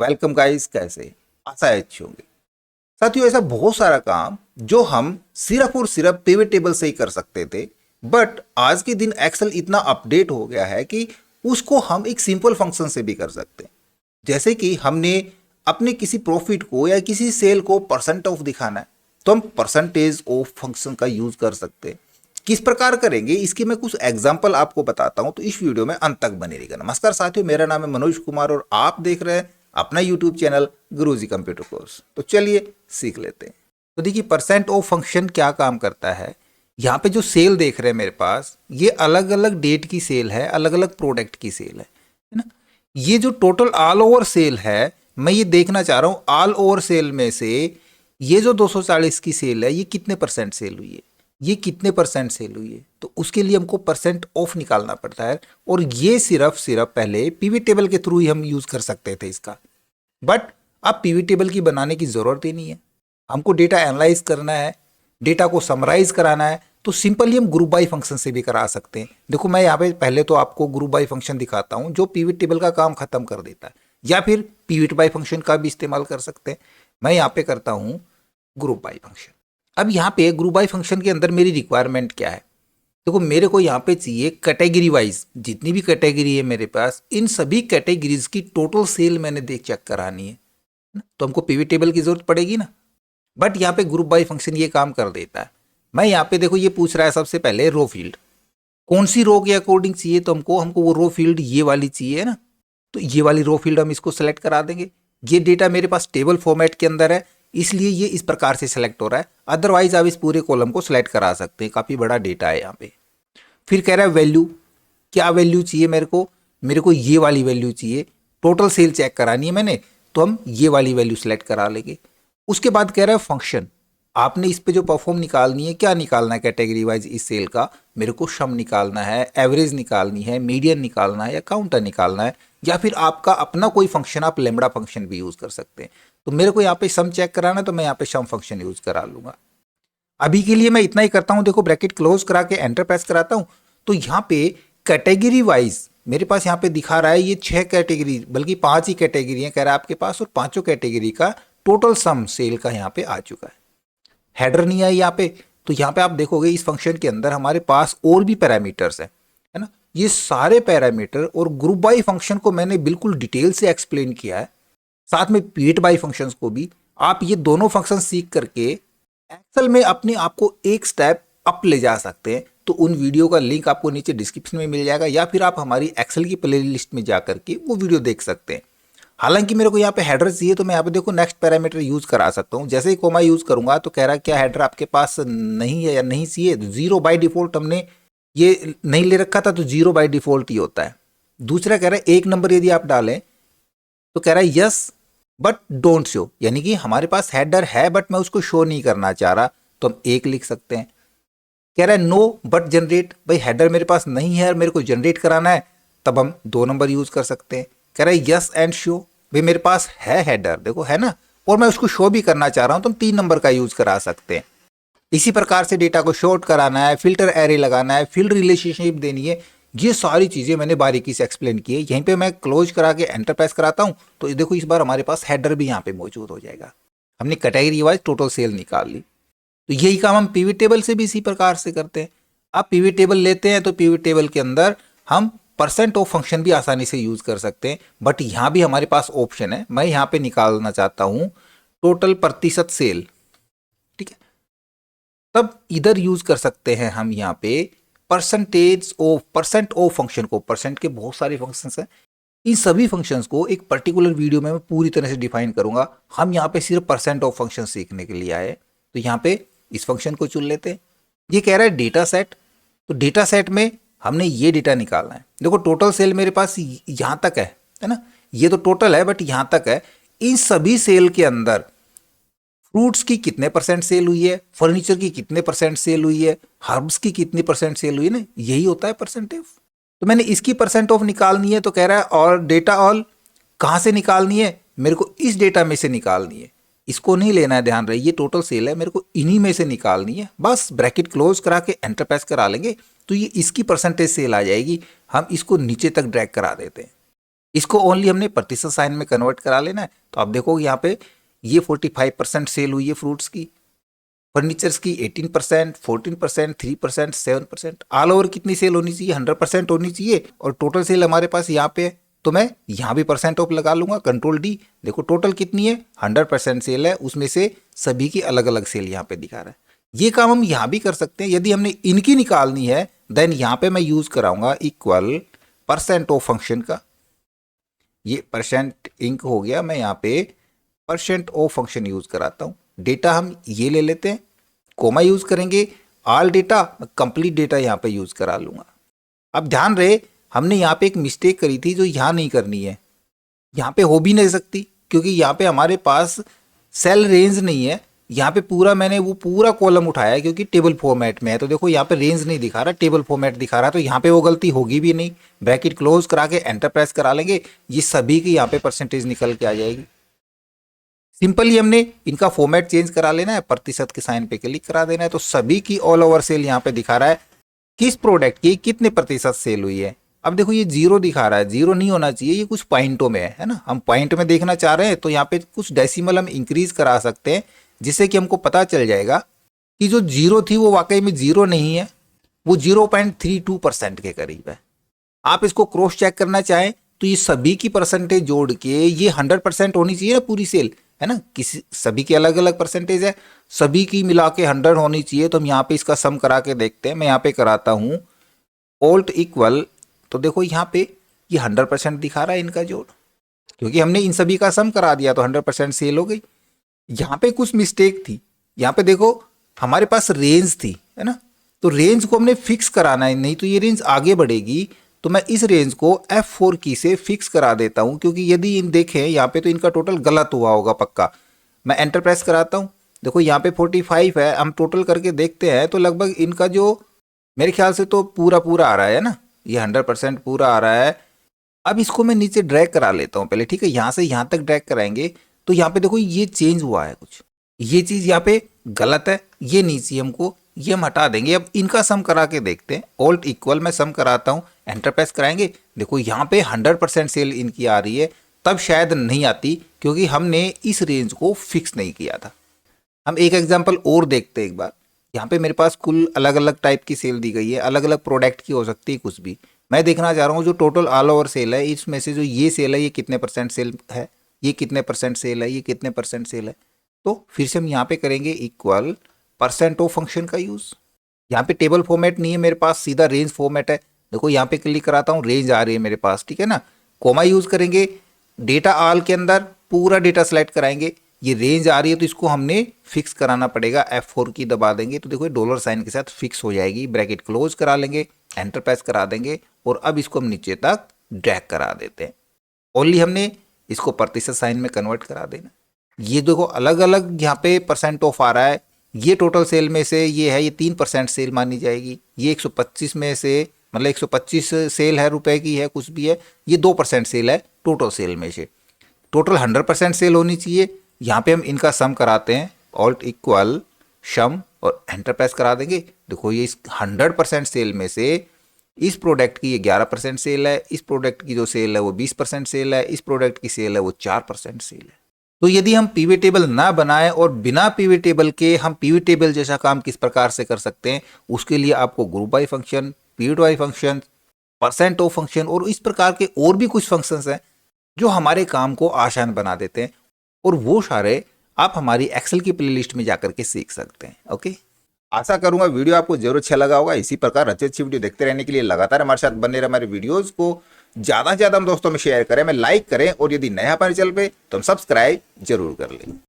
Welcome guys, कैसे? आशा है अच्छे होंगे। साथियों, ऐसा बहुत सारा काम जो हम सिर्फ और सिर्फ पिवट टेबल से ही कर सकते थे, बट आज के दिन एक्सेल इतना अपडेट हो गया है कि उसको हम एक सिंपल फंक्शन से भी कर सकते हैं। जैसे कि हमने अपने किसी प्रॉफिट को या किसी सेल को परसेंट ऑफ दिखाना है, तो हम परसेंटेज ऑफ फंक्शन का यूज कर सकते हैं। किस प्रकार करेंगे इसकी मैं कुछ एग्जांपल आपको बताता हूं, तो इस वीडियो में अंत तक बने रहिएगा। नमस्कार साथियों, मेरा नाम है मनोज कुमार और आप देख रहे हैं अपना यूट्यूब चैनल गुरुजी कंप्यूटर कोर्स। तो चलिए सीख लेते हैं। तो देखिए, परसेंट ऑफ फंक्शन क्या काम करता है। यहाँ पे जो सेल देख रहे हैं मेरे पास, ये अलग अलग डेट की सेल है, अलग अलग प्रोडक्ट की सेल है ना। ये जो टोटल ऑल ओवर सेल है, मैं ये देखना चाह रहा हूँ ऑल ओवर सेल में से ये जो 240 की सेल है, ये कितने परसेंट सेल हुई है, ये कितने परसेंट सेल हुई है। तो उसके लिए हमको परसेंट ऑफ निकालना पड़ता है, और ये सिर्फ पहले पीवी टेबल के थ्रू ही हम यूज कर सकते थे इसका। बट अब पीवी टेबल की बनाने की जरूरत ही नहीं है। हमको डेटा एनालाइज करना है, डेटा को समराइज कराना है, तो सिंपली हम ग्रुप बाई फंक्शन से भी करा सकते हैं। देखो, मैं यहाँ पे पहले तो आपको ग्रुप बाई फंक्शन दिखाता हूँ जो पीवी टेबल का काम खत्म कर देता है, या फिर पीवी बाई फंक्शन का भी इस्तेमाल कर सकते हैं। मैं यहाँ पे करता हूँ ग्रुप बाई फंक्शन। अब यहाँ पे ग्रुप बाई फंक्शन के अंदर मेरी रिक्वायरमेंट क्या है। देखो, मेरे को यहाँ पे चाहिए कैटेगरी वाइज, जितनी भी कैटेगरी है मेरे पास, इन सभी कैटेगरीज की टोटल सेल मैंने देख चेक करानी है ना? तो हमको पीवी टेबल की जरूरत पड़ेगी ना। बट यहाँ पे ग्रुप बाई फंक्शन ये काम कर देता है। मैं यहाँ पे देखो, ये पूछ रहा है सबसे पहले रो फील्ड, कौन सी रो के अकॉर्डिंग चाहिए। तो हमको वो रो फील्ड ये वाली चाहिए ना, तो ये वाली रो फील्ड हम इसको सेलेक्ट करा देंगे। ये डेटा मेरे पास टेबल फॉर्मेट के अंदर है, इसलिए ये इस प्रकार से सेलेक्ट हो रहा है। अदरवाइज आप इस पूरे कॉलम को सेलेक्ट करा सकते हैं, काफी बड़ा डेटा है यहाँ पे। फिर कह रहा है वैल्यू, क्या वैल्यू चाहिए मेरे को ये वाली वैल्यू चाहिए। टोटल सेल चेक करानी है मैंने, तो हम ये वाली वैल्यू सेलेक्ट करा लेंगे। उसके बाद कह रहा है फंक्शन, आपने इस पे जो परफॉर्म निकालनी है, क्या निकालना है कैटेगरी वाइज इस सेल का। मेरे को सम निकालना है, एवरेज निकालनी है, मीडियन निकालना है, या काउंटर निकालना है, या फिर आपका अपना कोई फंक्शन, आप लेमड़ा फंक्शन भी यूज कर सकते हैं। तो मेरे को यहाँ पे सम चेक कराना है, तो मैं यहाँ पे सम फंक्शन यूज करा लूंगा। अभी के लिए मैं इतना ही करता हूं। देखो, ब्रैकेट क्लोज करा के एंटर प्रेस कराता हूं, तो यहाँ पे कैटेगरी वाइज मेरे पास यहाँ पे दिखा रहा है ये 6 कैटेगरी, बल्कि 5 ही कैटेगरी है कह रहा है आपके पास, और पांचों कैटेगरी का टोटल सम सेल का यहाँ पे आ चुका है। हेडर नहीं है यहाँ पे, तो यहाँ पे आप देखोगे इस फंक्शन के अंदर हमारे पास और भी पैरामीटर्स है ना। ये सारे पैरामीटर और ग्रुप बाई फंक्शन को मैंने बिल्कुल डिटेल से एक्सप्लेन किया है, साथ में पीट बाई फंक्शंस को भी। आप ये दोनों फंक्शन सीख करके एक्सेल में अपने आप को एक स्टेप अप ले जा सकते हैं। तो उन वीडियो का लिंक आपको नीचे डिस्क्रिप्शन में मिल जाएगा, या फिर आप हमारी एक्सेल की प्ले लिस्ट में जा करके वो वीडियो देख सकते हैं। हालांकि मेरे को यहाँ पे हेडर चाहिए, तो मैं यहाँ पे देखो नेक्स्ट पैरामीटर यूज करा सकता हूँ। जैसे ही कोमा यूज करूंगा तो कह रहा है क्या हेडर आपके पास नहीं है या नहीं चाहिए। तो जीरो बाई डिफॉल्ट हमने ये नहीं ले रखा था, तो जीरो बाई डिफॉल्ट ही होता है। दूसरा कह रहा है एक नंबर यदि आप डालें, तो कह रहा है यस बट डोंट शो, यानी कि हमारे पास हेडर है बट मैं उसको शो नहीं करना चाह रहा, तो हम एक लिख सकते हैं। कह रहा है नो बट जनरेट, भाई हेडर मेरे पास नहीं है और मेरे को जनरेट कराना है, तब हम 2 नंबर यूज कर सकते हैं। कह रहा है यस एंड शो, भाई मेरे पास है हेडर, देखो है ना, और मैं उसको शो भी करना चाह रहा हूं, तो हम 3 नंबर का यूज करा सकते हैं। इसी प्रकार से डेटा को शॉर्ट कराना है, फिल्टर एरे लगाना है, फील्ड रिलेशनशिप देनी है, ये सारी चीजें मैंने बारीकी से एक्सप्लेन की है। यहीं पे मैं क्लोज करा के एंटर प्रेस कराता हूं, तो देखो इस बार हमारे पास हेडर भी यहाँ पे मौजूद हो जाएगा। हमने कैटेगरी वाइज टोटल सेल निकाल ली। तो यही काम हम पीवी टेबल से भी इसी प्रकार से करते हैं। आप पीवी टेबल लेते हैं, तो पीवी टेबल के अंदर हम परसेंट ऑफ फंक्शन भी आसानी से यूज कर सकते हैं। बट यहाँ भी हमारे पास ऑप्शन है, मैं यहाँ पे निकालना चाहता हूँ टोटल प्रतिशत सेल, ठीक है। तब इधर यूज कर सकते हैं हम यहाँ पे परसेंट ऑफ फंक्शन को। परसेंट के बहुत सारे फंक्शंस हैं, इन सभी फंक्शंस को एक पर्टिकुलर वीडियो में मैं पूरी तरह से डिफाइन करूंगा। हम यहाँ पे सिर्फ परसेंट ऑफ फंक्शन सीखने के लिए आए, तो यहाँ पे इस फंक्शन को चुन लेते हैं। ये कह रहा है डेटा सेट, तो डेटा सेट में हमने ये डेटा निकालना है। देखो टोटल सेल मेरे पास यहाँ तक है ना, ये तो टोटल है बट यहाँ तक है। इन सभी सेल के अंदर फ्रूट्स की कितने परसेंट सेल हुई है, फर्नीचर की कितने परसेंट सेल हुई है, हर्ब्स की कितनी परसेंट सेल हुई है ना, यही होता है परसेंट ऑफ। तो मैंने इसकी परसेंट ऑफ निकालनी है, तो कह रहा है और डेटा ऑल कहाँ से निकालनी है, मेरे को इस डेटा में से निकालनी है। इसको नहीं लेना है, ध्यान रहे ये टोटल सेल है, मेरे को इन्हीं में से निकालनी है। बस ब्रैकेट क्लोज करा के एंटर प्रेस करा लेंगे, तो ये इसकी परसेंटेज सेल आ जाएगी। हम इसको नीचे तक ड्रैग करा देते हैं। इसको ओनली हमने प्रतिशत साइन में कन्वर्ट करा लेना है। तो आप देखोगे यहाँ पे ये 45% सेल हुई है फ्रूट्स की, फर्नीचर्स की 18%, 14%, 3%, 7%, ऑल ओवर कितनी सेल होनी चाहिए? 100% होनी चाहिए। और टोटल सेल हमारे पास यहाँ पे है, तो मैं यहाँ भी परसेंट ऑफ लगा लूंगा, कंट्रोल डी। देखो टोटल कितनी है? 100% सेल है, उसमें से सभी की अलग अलग सेल यहाँ पे दिखा रहा है। ये काम हम यहाँ भी कर सकते हैं। यदि हमने इनकी निकालनी है देन यहाँ पे मैं यूज कराऊंगा इक्वल परसेंट ऑफ फंक्शन का। ये परसेंट इंक हो गया, मैं यहाँ पे परसेंट ऑफ फंक्शन यूज कराता हूँ। डेटा हम ये ले लेते हैं, कोमा यूज करेंगे, ऑल डेटा, कंप्लीट डेटा यहाँ पे यूज करा लूंगा। अब ध्यान रहे हमने यहाँ पे एक मिस्टेक करी थी जो यहाँ नहीं करनी है, यहाँ पे हो भी नहीं सकती, क्योंकि यहाँ पे हमारे पास सेल रेंज नहीं है। यहाँ पे पूरा मैंने वो पूरा कॉलम उठाया है क्योंकि टेबल फॉर्मेट में है, तो देखो यहाँ पे रेंज नहीं दिखा रहा, टेबल फॉर्मेट दिखा रहा है, तो यहाँ पे वो गलती होगी भी नहीं। ब्रैकेट क्लोज करा के एंटर प्रेस करा लेंगे, ये सभी की यहाँ पे परसेंटेज निकल के आ जाएगी। सिंपली हमने इनका फॉर्मेट चेंज करा लेना है, प्रतिशत के साइन पे क्लिक करा देना है, तो सभी की ऑल ओवर सेल यहाँ पे दिखा रहा है किस प्रोडक्ट की कितने प्रतिशत सेल हुई है। अब देखो ये 0 दिखा रहा है, 0 नहीं होना चाहिए, ये कुछ पॉइंटों में है ना, हम पॉइंट में देखना चाह रहे हैं, तो यहाँ पे कुछ डेसिमल हम इंक्रीज करा सकते हैं, जिससे कि हमको पता चल जाएगा कि जो 0 थी वो वाकई में 0 नहीं है, वो 0.32% के करीब है। आप इसको क्रॉस चेक करना चाहें तो ये सभी की परसेंटेज जोड़ के ये 100% होनी चाहिए ना पूरी सेल, है ना, किसी सभी की अलग अलग परसेंटेज है, सभी की मिला के 100 होनी चाहिए। तो हम यहाँ पे इसका सम करा के देखते हैं, मैं यहाँ पे कराता हूँ ऑल्ट इक्वल, तो देखो यहाँ पे ये 100% दिखा रहा है इनका जोड़, क्योंकि हमने इन सभी का सम करा दिया तो 100% सेल हो गई। यहाँ पे कुछ मिस्टेक थी, यहाँ पे देखो हमारे पास रेंज थी, है ना, तो रेंज को हमने फिक्स कराना है, नहीं तो ये रेंज आगे बढ़ेगी। तो मैं इस रेंज को F4 की से फिक्स करा देता हूं, क्योंकि यदि इन देखें यहाँ पे तो इनका टोटल गलत हुआ होगा पक्का। मैं एंटर प्रेस कराता हूं, देखो यहाँ पे 45 है, हम टोटल करके देखते हैं तो लगभग इनका जो मेरे ख्याल से तो पूरा पूरा आ रहा है ना, ये 100% पूरा आ रहा है। अब इसको मैं नीचे ड्रैग करा लेता हूँ पहले, ठीक है, यहाँ से यहाँ तक ड्रैग कराएंगे तो यहाँ पे देखो ये चेंज हुआ है कुछ, ये चीज़ यहाँ पे गलत है, ये नहीं चाहिए हमको, ये हम हटा देंगे। अब इनका सम करा के देखते हैं, ऑल्ट इक्वल मैं सम कराता हूँ, एंटर प्रेस कराएंगे, देखो यहाँ पे 100% सेल इनकी आ रही है, तब शायद नहीं आती क्योंकि हमने इस रेंज को फिक्स नहीं किया था। हम एक एग्जांपल और देखते हैं एक बार, यहाँ पे मेरे पास कुल अलग अलग टाइप की सेल दी गई है, अलग अलग प्रोडक्ट की हो सकती है कुछ भी। मैं देखना चाह रहा हूँ जो टोटल ऑल ओवर सेल है, इसमें से जो ये सेल है ये कितने परसेंट सेल है, ये कितने परसेंट सेल है, ये कितने परसेंट सेल है। तो फिर से हम यहाँ पे करेंगे इक्वल परसेंट ऑफ फंक्शन का यूज़। यहाँ पे टेबल फॉर्मेट नहीं है मेरे पास, सीधा रेंज फॉर्मेट है। देखो यहाँ पे क्लिक कराता हूँ, रेंज आ रही है मेरे पास, ठीक है ना। कोमा यूज़ करेंगे, डेटा ऑल के अंदर पूरा डेटा सेलेक्ट कराएंगे, ये रेंज आ रही है तो इसको हमने फिक्स कराना पड़ेगा, F4 की दबा देंगे तो देखो डॉलर साइन के साथ फिक्स हो जाएगी। ब्रैकेट क्लोज करा लेंगे, एंटर प्रेस करा देंगे और अब इसको हम नीचे तक ड्रैग करा देते हैं। ओनली हमने इसको प्रतिशत साइन में कन्वर्ट करा देना। ये देखो अलग अलग यहाँ पे परसेंट ऑफ आ रहा है, ये टोटल सेल में से ये है, ये 3% सेल मानी जाएगी, ये 125 में से मतलब 125 सेल है रुपए की है कुछ भी है, ये 2% सेल है टोटल सेल में से। टोटल 100% सेल होनी चाहिए। यहाँ पे हम इनका सम कराते हैं, ऑल्ट इक्वल सम और एंटर प्रेस करा देंगे। देखो ये इस 100% सेल में से इस प्रोडक्ट की ये 11% सेल है, इस प्रोडक्ट की जो सेल है वो 20% सेल है, इस प्रोडक्ट की सेल है वो 4% सेल है। तो यदि हम पीवी टेबल ना बनाएं और बिना पीवी टेबल के हम पीवी टेबल जैसा काम किस प्रकार से कर सकते हैं, उसके लिए आपको group by function, period by function, percent of function और इस प्रकार के और भी कुछ फंक्शंस हैं जो हमारे काम को आसान बना देते हैं, और वो सारे आप हमारी एक्सेल की प्लेलिस्ट में जाकर के सीख सकते हैं। ओके, आशा करूंगा वीडियो आपको जरूर अच्छा लगा होगा। इसी प्रकार अच्छी अच्छी वीडियो देखते रहने के लिए लगातार हमारे साथ बने रहे। हमारे वीडियोस को ज़्यादा से ज़्यादा हम दोस्तों में शेयर करें, हमें लाइक करें, और यदि नया हमारे चैनल पे तो हम सब्सक्राइब जरूर कर लें।